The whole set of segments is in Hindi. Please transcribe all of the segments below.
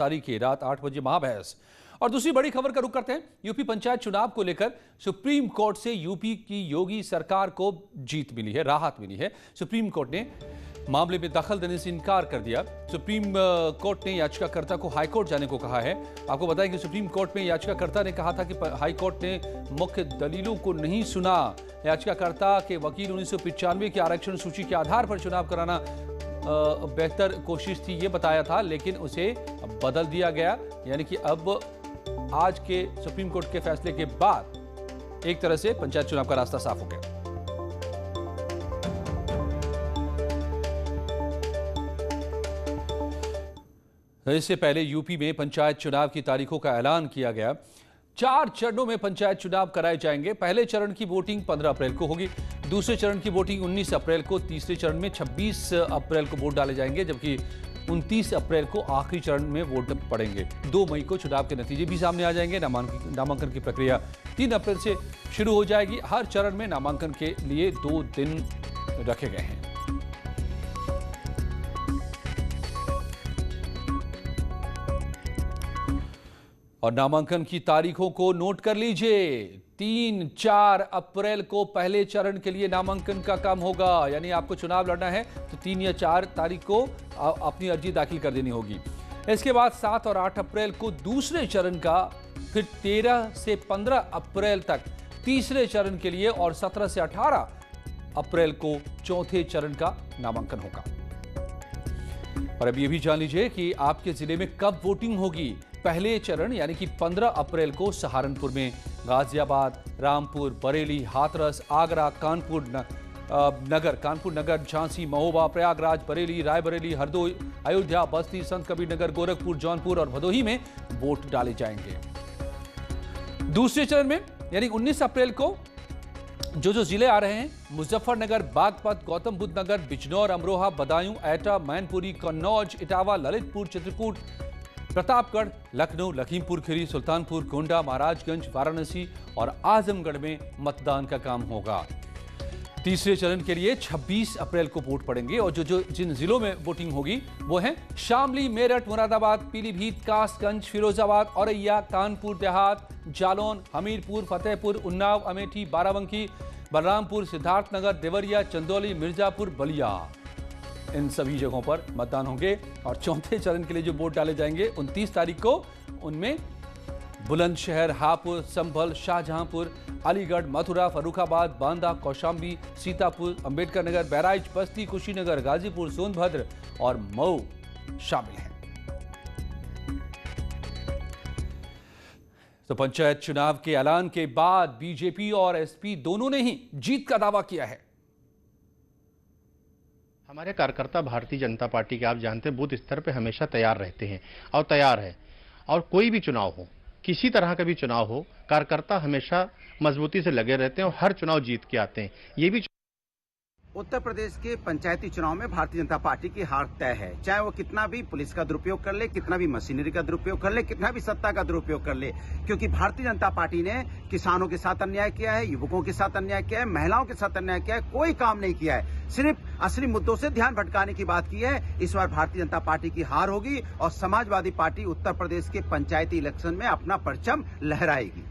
तारीख की रात 8 बजे महाबहस। और दूसरी बड़ी खबर का रुख करते हैं। यूपी पंचायत चुनाव को लेकर सुप्रीम कोर्ट से यूपी की योगी सरकार को जीत मिली है, राहत मिली है। सुप्रीम कोर्ट ने मामले में दखल देने से इनकार कर दिया। सुप्रीम कोर्ट ने याचिकाकर्ता को हाईकोर्ट जाने को कहा है। आपको बताएं कि सुप्रीम कोर्ट में याचिकाकर्ता ने कहा था कि हाईकोर्ट ने मुख्य दलीलों को नहीं सुना। याचिकाकर्ता के वकील 1995 की आरक्षण सूची के आधार पर चुनाव कराना बेहतर कोशिश थी, ये बताया था, लेकिन उसे बदल दिया गया। यानी कि अब आज के सुप्रीम कोर्ट के फैसले के बाद एक तरह से पंचायत चुनाव का रास्ता साफ हो गया। इससे पहले यूपी में पंचायत चुनाव की तारीखों का ऐलान किया गया। 4 चरणों में पंचायत चुनाव कराए जाएंगे। पहले चरण की वोटिंग 15 अप्रैल को होगी, दूसरे चरण की वोटिंग 19 अप्रैल को, तीसरे चरण में 26 अप्रैल को वोट डाले जाएंगे, जबकि 29 अप्रैल को आखिरी चरण में वोट पड़ेंगे। 2 मई को चुनाव के नतीजे भी सामने आ जाएंगे। नामांकन की प्रक्रिया 3 अप्रैल से शुरू हो जाएगी। हर चरण में नामांकन के लिए 2 दिन रखे गए हैं। और नामांकन की तारीखों को नोट कर लीजिए। 3-4 अप्रैल को पहले चरण के लिए नामांकन का काम होगा। यानी आपको चुनाव लड़ना है तो 3 या 4 तारीख को अपनी अर्जी दाखिल कर देनी होगी। इसके बाद 7 और 8 अप्रैल को दूसरे चरण का, फिर 13 से 15 अप्रैल तक तीसरे चरण के लिए, और 17 से 18 अप्रैल को चौथे चरण का नामांकन होगा। और अब ये भी जान लीजिए कि आपके जिले में कब वोटिंग होगी। पहले चरण यानी कि 15 अप्रैल को सहारनपुर में, गाजियाबाद, रामपुर, बरेली, हाथरस, आगरा, कानपुर नगर, झांसी, महोबा, प्रयागराज, बरेली, रायबरेली, हरदोई, अयोध्या, बस्ती, संत कबीर नगर, गोरखपुर, जौनपुर और भदोही में वोट डाले जाएंगे। दूसरे चरण में यानी 19 अप्रैल को जो जिले आ रहे हैं, मुजफ्फरनगर, बागपत, गौतम बुद्ध नगर, बिजनौर, अमरोहा, बदायूं, एटा, मैनपुरी, कन्नौज, इटावा, ललितपुर, चित्रकूट, प्रतापगढ़, लखनऊ, लखीमपुर खीरी, सुल्तानपुर, गोंडा, महाराजगंज, वाराणसी और आजमगढ़ में मतदान का काम होगा। तीसरे चरण के लिए 26 अप्रैल को वोट पड़ेंगे। और जिन जिलों में वोटिंग होगी वो हैं शामली, मेरठ, मुरादाबाद, पीलीभीत, कासगंज, फिरोजाबाद, औरैया, कानपुर देहात, जालौन, हमीरपुर, फतेहपुर, उन्नाव, अमेठी, बाराबंकी, बलरामपुर, सिद्धार्थनगर, देवरिया, चंदौली, मिर्जापुर, बलिया। इन सभी जगहों पर मतदान होंगे। और चौथे चरण के लिए जो वोट डाले जाएंगे 29 तारीख को, उनमें बुलंदशहर, हापुड़, संभल, शाहजहांपुर, अलीगढ़, मथुरा, फर्रुखाबाद, बांदा, कौशाम्बी, सीतापुर, अंबेडकर नगर, बहराइच, बस्ती, कुशीनगर, गाजीपुर, सोनभद्र और मऊ शामिल हैं। तो पंचायत चुनाव के ऐलान के बाद बीजेपी और एसपी दोनों ने ही जीत का दावा किया है। हमारे कार्यकर्ता भारतीय जनता पार्टी के, आप जानते हैं, बूथ स्तर पे हमेशा तैयार रहते हैं और तैयार है। और कोई भी चुनाव हो, किसी तरह का भी चुनाव हो, कार्यकर्ता हमेशा मजबूती से लगे रहते हैं और हर चुनाव जीत के आते हैं। ये भी उत्तर प्रदेश के पंचायती चुनाव में भारतीय जनता पार्टी की हार तय है। चाहे वो कितना भी पुलिस का दुरुपयोग कर ले, कितना भी मशीनरी का दुरुपयोग कर ले, कितना भी सत्ता का दुरुपयोग कर ले, क्योंकि भारतीय जनता पार्टी ने किसानों के साथ अन्याय किया है, युवकों के साथ अन्याय किया है, महिलाओं के साथ अन्याय किया है, कोई काम नहीं किया है। सिर्फ असली मुद्दों से ध्यान भटकाने की बात की है। इस बार भारतीय जनता पार्टी की हार होगी और समाजवादी पार्टी उत्तर प्रदेश के पंचायती इलेक्शन में अपना परचम लहराएगी।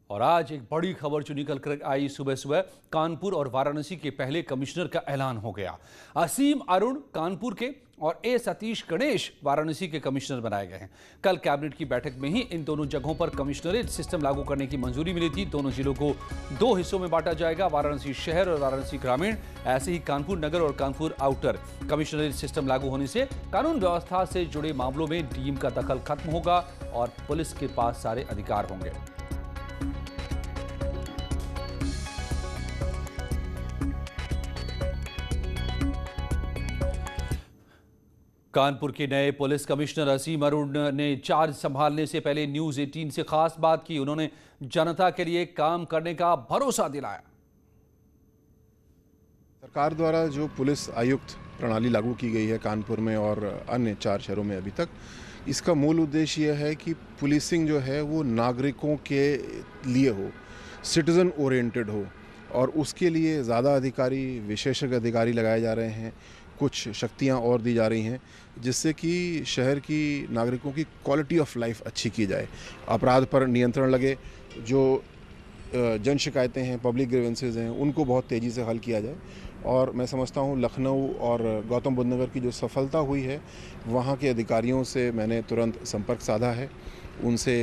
और आज एक बड़ी खबर जो निकल कर आई सुबह सुबह, कानपुर और वाराणसी के पहले कमिश्नर का ऐलान हो गया। असीम अरुण कानपुर के और ए सतीश गणेश वाराणसी के कमिश्नर बनाए गए हैं। कल कैबिनेट की बैठक में ही इन दोनों जगहों पर कमिश्नरेट सिस्टम लागू करने की मंजूरी मिली थी। दोनों जिलों को 2 हिस्सों में बांटा जाएगा, वाराणसी शहर और वाराणसी ग्रामीण। ऐसे ही कानपुर नगर और कानपुर आउटर। कमिश्नरेट सिस्टम लागू होने से कानून व्यवस्था से जुड़े मामलों में डीएम का दखल खत्म होगा और पुलिस के पास सारे अधिकार होंगे। कानपुर के नए पुलिस कमिश्नर असीम अरुण ने चार्ज संभालने से पहले न्यूज 18 से खास बात की। उन्होंने जनता के लिए काम करने का भरोसा दिलाया। सरकार द्वारा जो पुलिस आयुक्त प्रणाली लागू की गई है कानपुर में और अन्य 4 शहरों में अभी तक, इसका मूल उद्देश्य यह है कि पुलिसिंग जो है वो नागरिकों के लिए हो, सिटीजन ओरिएंटेड हो। और उसके लिए ज़्यादा अधिकारी, विशेषज्ञ अधिकारी लगाए जा रहे हैं, कुछ शक्तियां और दी जा रही हैं, जिससे कि शहर की नागरिकों की क्वालिटी ऑफ लाइफ अच्छी की जाए, अपराध पर नियंत्रण लगे, जो जन शिकायतें हैं, पब्लिक ग्रीवेंसेज हैं, उनको बहुत तेज़ी से हल किया जाए। और मैं समझता हूँ लखनऊ और गौतम बुद्ध नगर की जो सफलता हुई है, वहाँ के अधिकारियों से मैंने तुरंत संपर्क साधा है, उनसे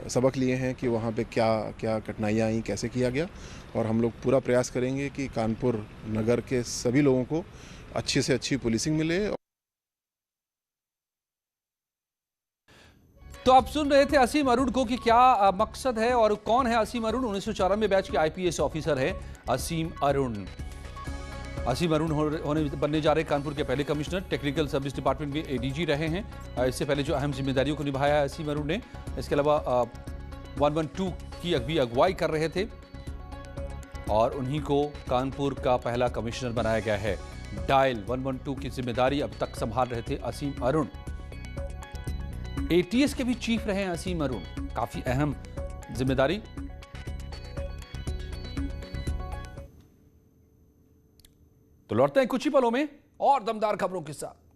सबक लिए हैं कि वहाँ पे क्या क्या कठिनाइयाँ आई, कैसे किया गया, और हम लोग पूरा प्रयास करेंगे कि कानपुर नगर के सभी लोगों को अच्छी से अच्छी पुलिसिंग मिले। तो आप सुन रहे थे असीम अरुण को कि क्या मकसद है और कौन है असीम अरुण। 1994 बैच के आईपीएस ऑफिसर है असीम अरुण। असीम अरुण बनने जा रहे कानपुर के पहले कमिश्नर, टेक्निकल सर्विस डिपार्टमेंट में एडीजी रहे हैं। इससे पहले जो अहम जिम्मेदारियों को निभाया है असीम अरुण ने। इसके अलावा 112 की भी अगुवाई कर रहे थे और उन्हीं को कानपुर का पहला कमिश्नर बनाया गया है। डायल 112 की जिम्मेदारी अब तक संभाल रहे थे असीम अरुण। एटीएस के भी चीफ रहे हैं असीम अरुण, काफी अहम जिम्मेदारी। तो लौटते हैं कुछ ही पलों में और दमदार खबरों के साथ।